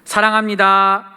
사랑합니다.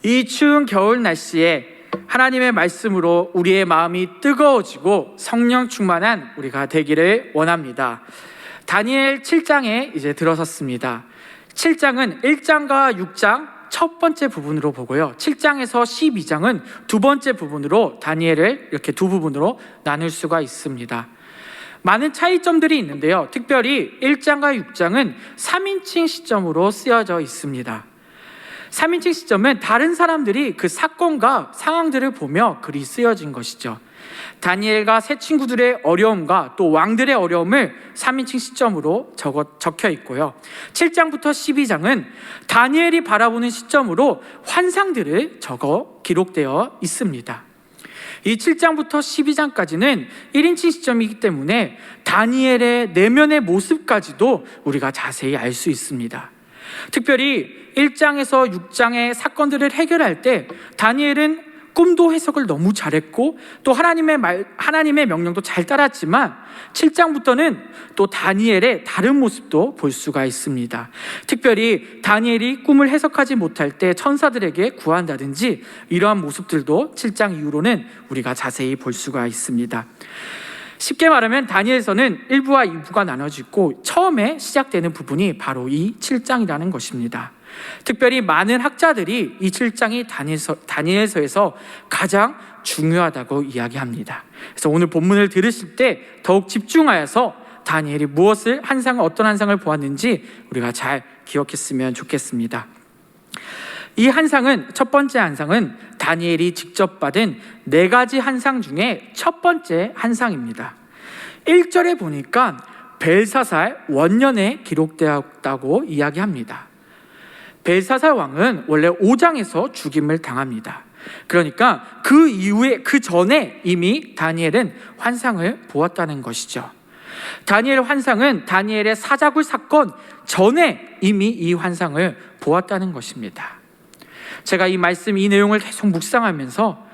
이 추운 겨울 날씨에 하나님의 말씀으로 우리의 마음이 뜨거워지고 성령 충만한 우리가 되기를 원합니다. 다니엘 7장에 이제 들어섰습니다. 7장은 1장과 6장 첫 번째 부분으로 보고요, 7장에서 12장은 두 번째 부분으로 다니엘을 이렇게 두 부분으로 나눌 수가 있습니다. 많은 차이점들이 있는데요, 특별히 1장과 6장은 3인칭 시점으로 쓰여져 있습니다. 3인칭 시점은 다른 사람들이 그 사건과 상황들을 보며 글이 쓰여진 것이죠. 다니엘과 새 친구들의 어려움과 또 왕들의 어려움을 3인칭 시점으로 적혀 있고요, 7장부터 12장은 다니엘이 바라보는 시점으로 환상들을 기록되어 있습니다. 이 7장부터 12장까지는 1인칭 시점이기 때문에 다니엘의 내면의 모습까지도 우리가 자세히 알 수 있습니다. 특별히 1장에서 6장의 사건들을 해결할 때 다니엘은 꿈도 해석을 너무 잘했고 또 하나님의 명령도 잘 따랐지만 7장부터는 또 다니엘의 다른 모습도 볼 수가 있습니다. 특별히 다니엘이 꿈을 해석하지 못할 때 천사들에게 구한다든지 이러한 모습들도 7장 이후로는 우리가 자세히 볼 수가 있습니다. 쉽게 말하면 다니엘서는 1부와 2부가 나눠지고 처음에 시작되는 부분이 바로 이 7장이라는 것입니다. 특별히 많은 학자들이 이 7장이 다니엘서에서 가장 중요하다고 이야기합니다. 그래서 오늘 본문을 들으실 때 더욱 집중하여서 다니엘이 어떤 환상을 보았는지 우리가 잘 기억했으면 좋겠습니다. 이 첫 번째 환상은 다니엘이 직접 받은 4가지 환상 중에 첫 번째 환상입니다. 1절에 보니까 벨사살 원년에 기록되었다고 이야기합니다. 벨사살 왕은 원래 5장에서 죽임을 당합니다. 그러니까 그 전에 이미 다니엘은 환상을 보았다는 것이죠. 다니엘 환상은 다니엘의 사자굴 사건 전에 이미 이 환상을 보았다는 것입니다. 제가 이 내용을 계속 묵상하면서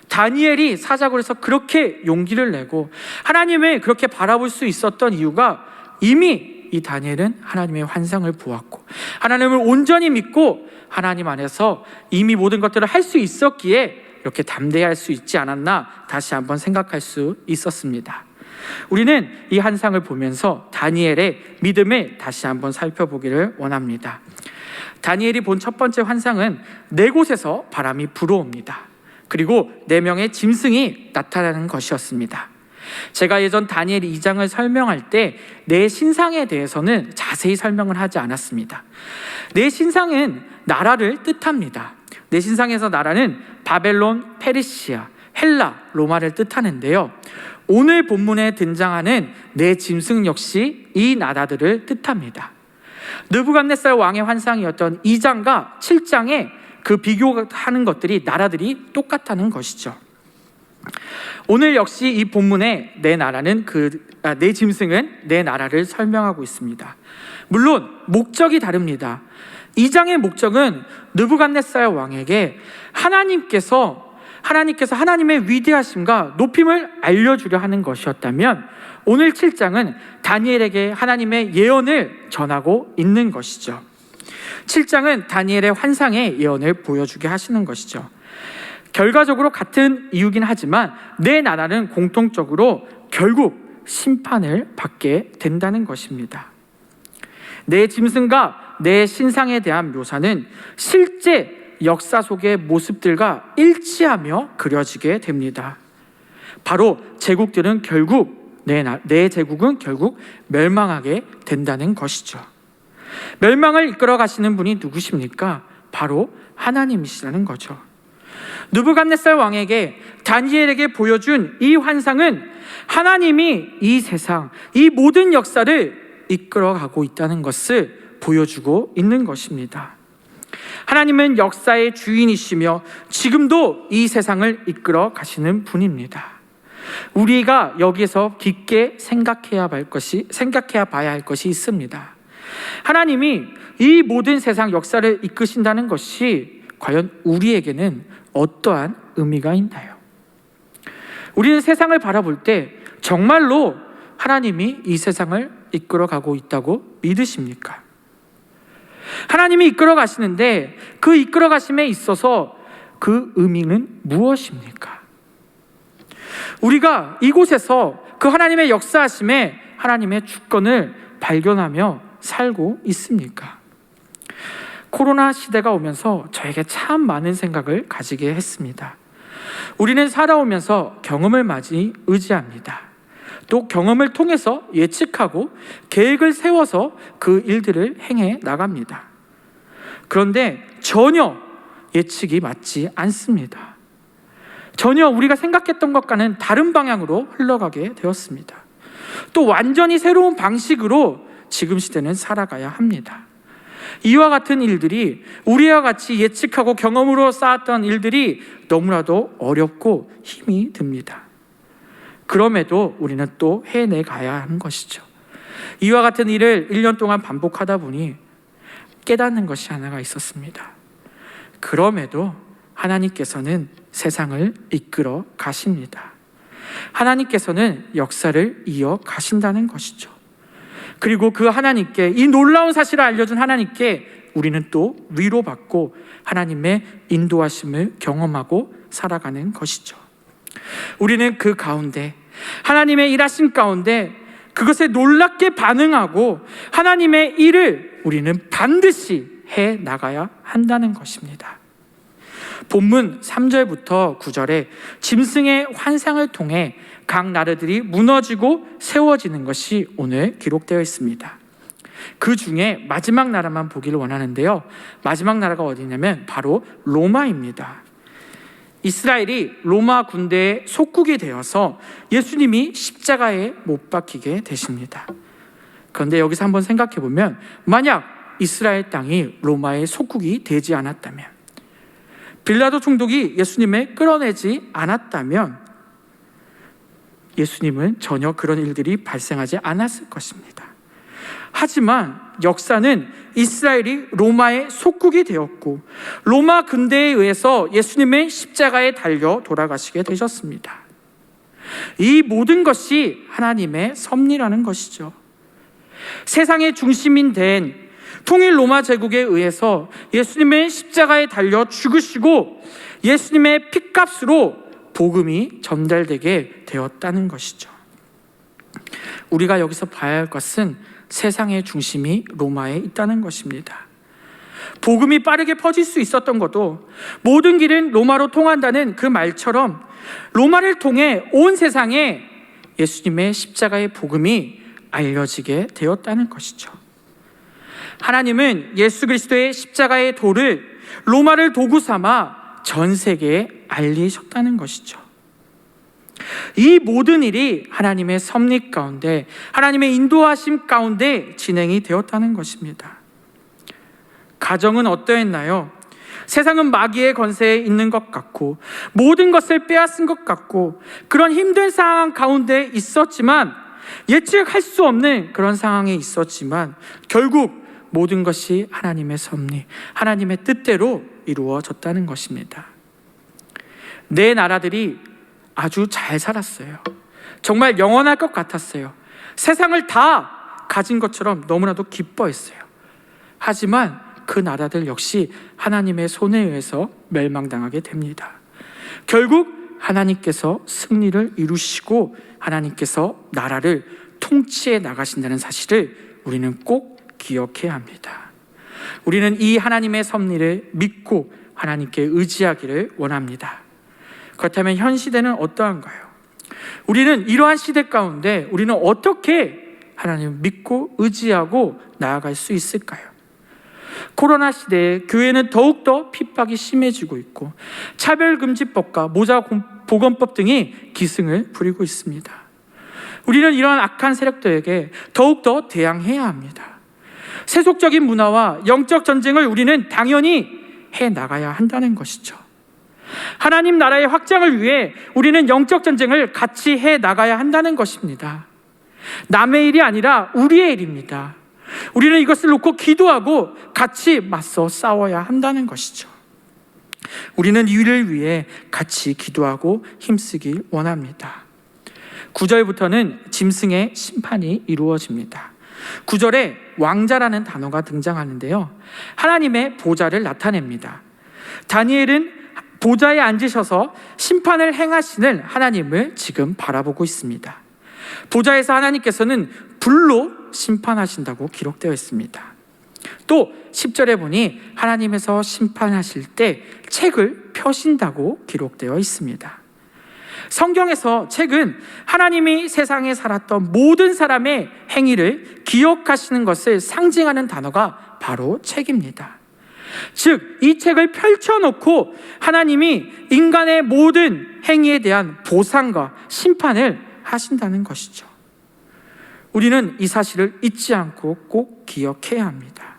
다니엘이 사자굴에서 그렇게 용기를 내고 하나님을 그렇게 바라볼 수 있었던 이유가 이미 이 다니엘은 하나님의 환상을 보았고 하나님을 온전히 믿고 하나님 안에서 이미 모든 것들을 할 수 있었기에 이렇게 담대할 수 있지 않았나 다시 한번 생각할 수 있었습니다. 우리는 이 환상을 보면서 다니엘의 믿음을 다시 한번 살펴보기를 원합니다. 다니엘이 본 첫 번째 환상은 4곳에서 바람이 불어옵니다. 그리고 4명의 짐승이 나타나는 것이었습니다. 제가 예전 다니엘 2장을 설명할 때 내 신상에 대해서는 자세히 설명을 하지 않았습니다. 내 신상은 나라를 뜻합니다. 내 신상에서 나라는 바벨론, 페르시아, 헬라, 로마를 뜻하는데요, 오늘 본문에 등장하는 내 짐승 역시 이 나라들을 뜻합니다. 느부갓네살 왕의 환상이었던 2장과 7장에 그 비교하는 나라들이 똑같다는 것이죠. 오늘 역시 이 본문의 내 짐승은 내 나라를 설명하고 있습니다. 물론 목적이 다릅니다. 2장의 목적은 느부갓네살 왕에게 하나님께서 하나님의 위대하심과 높임을 알려주려 하는 것이었다면, 오늘 7장은 다니엘에게 하나님의 예언을 전하고 있는 것이죠. 7장은 다니엘의 환상의 예언을 보여주게 하시는 것이죠. 결과적으로 같은 이유긴 하지만 내 나라는 공통적으로 결국 심판을 받게 된다는 것입니다. 내 짐승과 내 신상에 대한 묘사는 실제 역사 속의 모습들과 일치하며 그려지게 됩니다. 바로 내 제국은 결국 멸망하게 된다는 것이죠. 멸망을 이끌어 가시는 분이 누구십니까? 바로 하나님이시라는 거죠. 느부갓네살 왕에게 다니엘에게 보여준 이 환상은 하나님이 이 세상, 이 모든 역사를 이끌어가고 있다는 것을 보여주고 있는 것입니다. 하나님은 역사의 주인이시며 지금도 이 세상을 이끌어 가시는 분입니다. 우리가 여기에서 깊게 생각해야 봐야 할 것이 있습니다. 하나님이 이 모든 세상 역사를 이끄신다는 것이 과연 우리에게는 어떠한 의미가 있나요? 우리는 세상을 바라볼 때 정말로 하나님이 이 세상을 이끌어가고 있다고 믿으십니까? 하나님이 이끌어 가시는데 그 이끌어 가심에 있어서 그 의미는 무엇입니까? 우리가 이곳에서 그 하나님의 역사하심에 하나님의 주권을 발견하며 살고 있습니까? 코로나 시대가 오면서 저에게 참 많은 생각을 가지게 했습니다. 우리는 살아오면서 경험을 많이 의지합니다. 또 경험을 통해서 예측하고 계획을 세워서 그 일들을 행해 나갑니다. 그런데 전혀 예측이 맞지 않습니다. 전혀 우리가 생각했던 것과는 다른 방향으로 흘러가게 되었습니다. 또 완전히 새로운 방식으로 지금 시대는 살아가야 합니다. 이와 같은 일들이 우리와 같이 예측하고 경험으로 쌓았던 일들이 너무나도 어렵고 힘이 듭니다. 그럼에도 우리는 또 해내가야 하는 것이죠. 이와 같은 일을 1년 동안 반복하다 보니 깨닫는 것이 하나가 있었습니다. 그럼에도 하나님께서는 세상을 이끌어 가십니다. 하나님께서는 역사를 이어 가신다는 것이죠. 그리고 그 하나님께, 이 놀라운 사실을 알려준 하나님께 우리는 또 위로받고 하나님의 인도하심을 경험하고 살아가는 것이죠. 우리는 그 가운데, 하나님의 일하심 가운데 그것에 놀랍게 반응하고 하나님의 일을 우리는 반드시 해 나가야 한다는 것입니다. 본문 3절부터 9절에 짐승의 환상을 통해 각 나라들이 무너지고 세워지는 것이 오늘 기록되어 있습니다. 그 중에 마지막 나라만 보기를 원하는데요, 마지막 나라가 어디냐면 바로 로마입니다. 이스라엘이 로마 군대의 속국이 되어서 예수님이 십자가에 못 박히게 되십니다. 그런데 여기서 한번 생각해 보면, 만약 이스라엘 땅이 로마의 속국이 되지 않았다면, 빌라도 총독이 예수님을 끌어내지 않았다면 예수님은 전혀 그런 일들이 발생하지 않았을 것입니다. 하지만 역사는 이스라엘이 로마의 속국이 되었고 로마 군대에 의해서 예수님의 십자가에 달려 돌아가시게 되셨습니다. 이 모든 것이 하나님의 섭리라는 것이죠. 세상의 중심인 된 통일 로마 제국에 의해서 예수님의 십자가에 달려 죽으시고 예수님의 피값으로 복음이 전달되게 되었다는 것이죠. 우리가 여기서 봐야 할 것은 세상의 중심이 로마에 있다는 것입니다. 복음이 빠르게 퍼질 수 있었던 것도 모든 길은 로마로 통한다는 그 말처럼 로마를 통해 온 세상에 예수님의 십자가의 복음이 알려지게 되었다는 것이죠. 하나님은 예수 그리스도의 십자가의 도를 로마를 도구 삼아 전 세계에 알리셨다는 것이죠. 이 모든 일이 하나님의 섭리 가운데, 하나님의 인도하심 가운데 진행이 되었다는 것입니다. 가정은 어떠했나요? 세상은 마귀의 권세에 있는 것 같고 모든 것을 빼앗은 것 같고 그런 힘든 상황 가운데 있었지만, 예측할 수 없는 그런 상황에 있었지만 결국 모든 것이 하나님의 섭리, 하나님의 뜻대로 이루어졌다는 것입니다. 네 나라들이 아주 잘 살았어요. 정말 영원할 것 같았어요. 세상을 다 가진 것처럼 너무나도 기뻐했어요. 하지만 그 나라들 역시 하나님의 손에 의해서 멸망당하게 됩니다. 결국 하나님께서 승리를 이루시고 하나님께서 나라를 통치해 나가신다는 사실을 우리는 꼭 기억해야 합니다. 우리는 이 하나님의 섭리를 믿고 하나님께 의지하기를 원합니다. 그렇다면 현 시대는 어떠한가요? 우리는 이러한 시대 가운데 우리는 어떻게 하나님을 믿고 의지하고 나아갈 수 있을까요? 코로나 시대에 교회는 더욱더 핍박이 심해지고 있고 차별금지법과 모자보건법 등이 기승을 부리고 있습니다. 우리는 이러한 악한 세력들에게 더욱더 대항해야 합니다. 세속적인 문화와 영적 전쟁을 우리는 당연히 해나가야 한다는 것이죠. 하나님 나라의 확장을 위해 우리는 영적 전쟁을 같이 해나가야 한다는 것입니다. 남의 일이 아니라 우리의 일입니다. 우리는 이것을 놓고 기도하고 같이 맞서 싸워야 한다는 것이죠. 우리는 이 일을 위해 같이 기도하고 힘쓰길 원합니다. 9절부터는 짐승의 심판이 이루어집니다. 9절에 왕자라는 단어가 등장하는데요, 하나님의 보좌를 나타냅니다. 다니엘은 보좌에 앉으셔서 심판을 행하시는 하나님을 지금 바라보고 있습니다. 보좌에서 하나님께서는 불로 심판하신다고 기록되어 있습니다. 또 10절에 보니 하나님에서 심판하실 때 책을 펴신다고 기록되어 있습니다. 성경에서 책은 하나님이 세상에 살았던 모든 사람의 행위를 기억하시는 것을 상징하는 단어가 바로 책입니다. 즉, 이 책을 펼쳐놓고 하나님이 인간의 모든 행위에 대한 보상과 심판을 하신다는 것이죠. 우리는 이 사실을 잊지 않고 꼭 기억해야 합니다.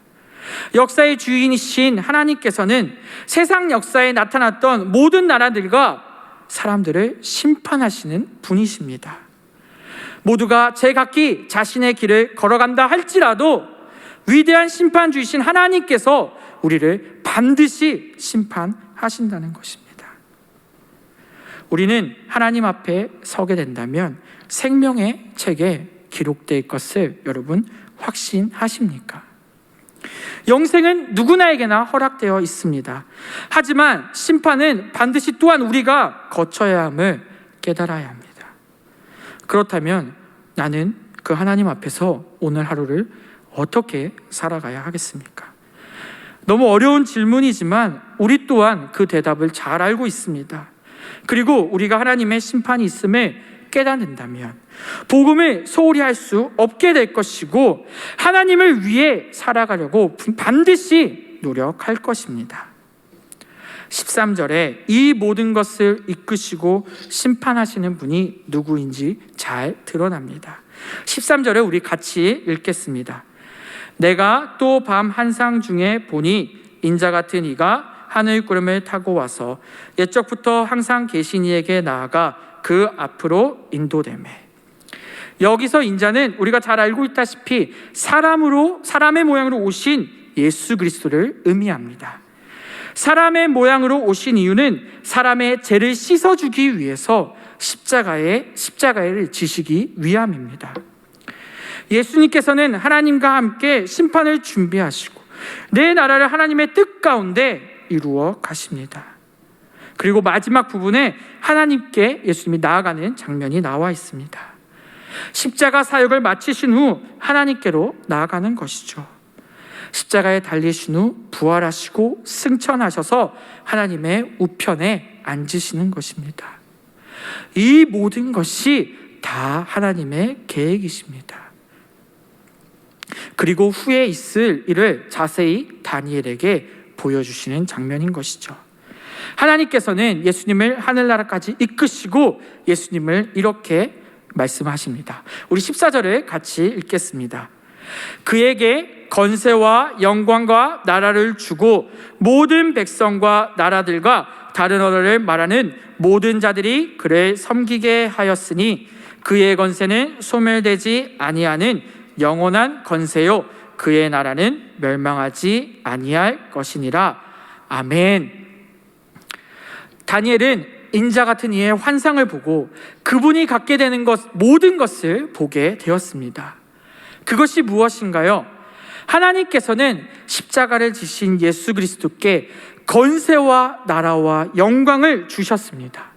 역사의 주인이신 하나님께서는 세상 역사에 나타났던 모든 나라들과 사람들을 심판하시는 분이십니다. 모두가 제각기 자신의 길을 걸어간다 할지라도 위대한 심판주이신 하나님께서 우리를 반드시 심판하신다는 것입니다. 우리는 하나님 앞에 서게 된다면 생명의 책에 기록될 것을 여러분 확신하십니까? 영생은 누구나에게나 허락되어 있습니다. 하지만 심판은 반드시 또한 우리가 거쳐야 함을 깨달아야 합니다. 그렇다면 나는 그 하나님 앞에서 오늘 하루를 어떻게 살아가야 하겠습니까? 너무 어려운 질문이지만 우리 또한 그 대답을 잘 알고 있습니다. 그리고 우리가 하나님의 심판이 있음을 깨닫는다면 복음을 소홀히 할 수 없게 될 것이고 하나님을 위해 살아가려고 반드시 노력할 것입니다. 13절에 이 모든 것을 이끄시고 심판하시는 분이 누구인지 잘 드러납니다. 13절에 우리 같이 읽겠습니다. 내가 또 밤 한상 중에 보니 인자 같은 이가 하늘 구름을 타고 와서 옛적부터 항상 계신 이에게 나아가 그 앞으로 인도되매. 여기서 인자는 우리가 잘 알고 있다시피 사람의 모양으로 오신 예수 그리스도를 의미합니다. 사람의 모양으로 오신 이유는 사람의 죄를 씻어주기 위해서 십자가를 지시기 위함입니다. 예수님께서는 하나님과 함께 심판을 준비하시고 내 나라를 하나님의 뜻 가운데 이루어 가십니다. 그리고 마지막 부분에 하나님께 예수님이 나아가는 장면이 나와 있습니다. 십자가 사역을 마치신 후 하나님께로 나아가는 것이죠. 십자가에 달리신 후 부활하시고 승천하셔서 하나님의 우편에 앉으시는 것입니다. 이 모든 것이 다 하나님의 계획이십니다. 그리고 후에 있을 일을 자세히 다니엘에게 보여주시는 장면인 것이죠. 하나님께서는 예수님을 하늘나라까지 이끄시고 예수님을 이렇게 말씀하십니다. 우리 14절을 같이 읽겠습니다. 그에게 건세와 영광과 나라를 주고 모든 백성과 나라들과 다른 언어를 말하는 모든 자들이 그를 섬기게 하였으니 그의 건세는 소멸되지 아니하는 영원한 건세요 그의 나라는 멸망하지 아니할 것이니라. 아멘. 다니엘은 인자 같은 이의 환상을 보고 그분이 갖게 되는 모든 것을 보게 되었습니다. 그것이 무엇인가요? 하나님께서는 십자가를 지신 예수 그리스도께 건세와 나라와 영광을 주셨습니다.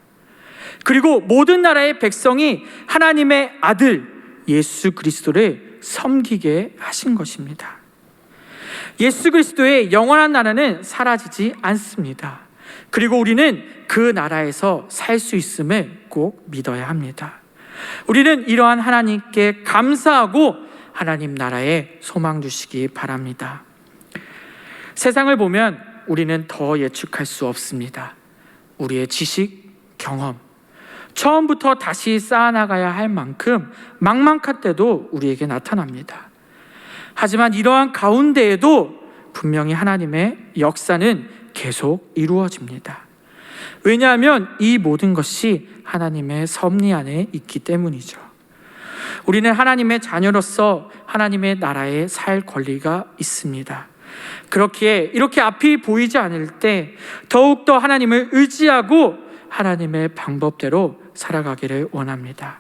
그리고 모든 나라의 백성이 하나님의 아들 예수 그리스도를 섬기게 하신 것입니다. 예수 그리스도의 영원한 나라는 사라지지 않습니다. 그리고 우리는 그 나라에서 살 수 있음을 꼭 믿어야 합니다. 우리는 이러한 하나님께 감사하고 하나님 나라에 소망 두시기 바랍니다. 세상을 보면 우리는 더 예측할 수 없습니다. 우리의 지식, 경험, 처음부터 다시 쌓아나가야 할 만큼 막막할 때도 우리에게 나타납니다. 하지만 이러한 가운데에도 분명히 하나님의 역사는 계속 이루어집니다. 왜냐하면 이 모든 것이 하나님의 섭리 안에 있기 때문이죠. 우리는 하나님의 자녀로서 하나님의 나라에 살 권리가 있습니다. 그렇기에 이렇게 앞이 보이지 않을 때 더욱더 하나님을 의지하고 하나님의 방법대로 살아가기를 원합니다.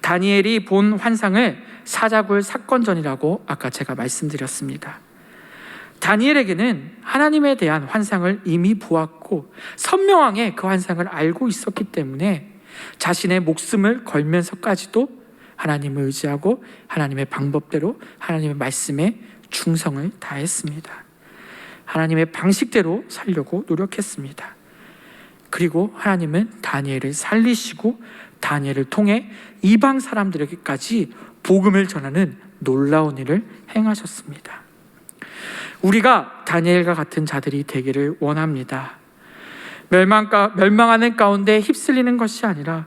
다니엘이 본 환상을 사자굴 사건전이라고 아까 제가 말씀드렸습니다. 다니엘에게는 하나님에 대한 환상을 이미 보았고 선명하게 그 환상을 알고 있었기 때문에 자신의 목숨을 걸면서까지도 하나님을 의지하고 하나님의 방법대로 하나님의 말씀에 충성을 다했습니다. 하나님의 방식대로 살려고 노력했습니다. 그리고 하나님은 다니엘을 살리시고 다니엘을 통해 이방 사람들에게까지 복음을 전하는 놀라운 일을 행하셨습니다. 우리가 다니엘과 같은 자들이 되기를 원합니다. 멸망하는 가운데 휩쓸리는 것이 아니라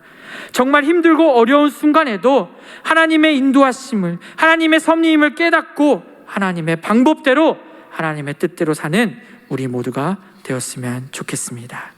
정말 힘들고 어려운 순간에도 하나님의 인도하심을, 하나님의 섭리임을 깨닫고 하나님의 방법대로, 하나님의 뜻대로 사는 우리 모두가 되었으면 좋겠습니다.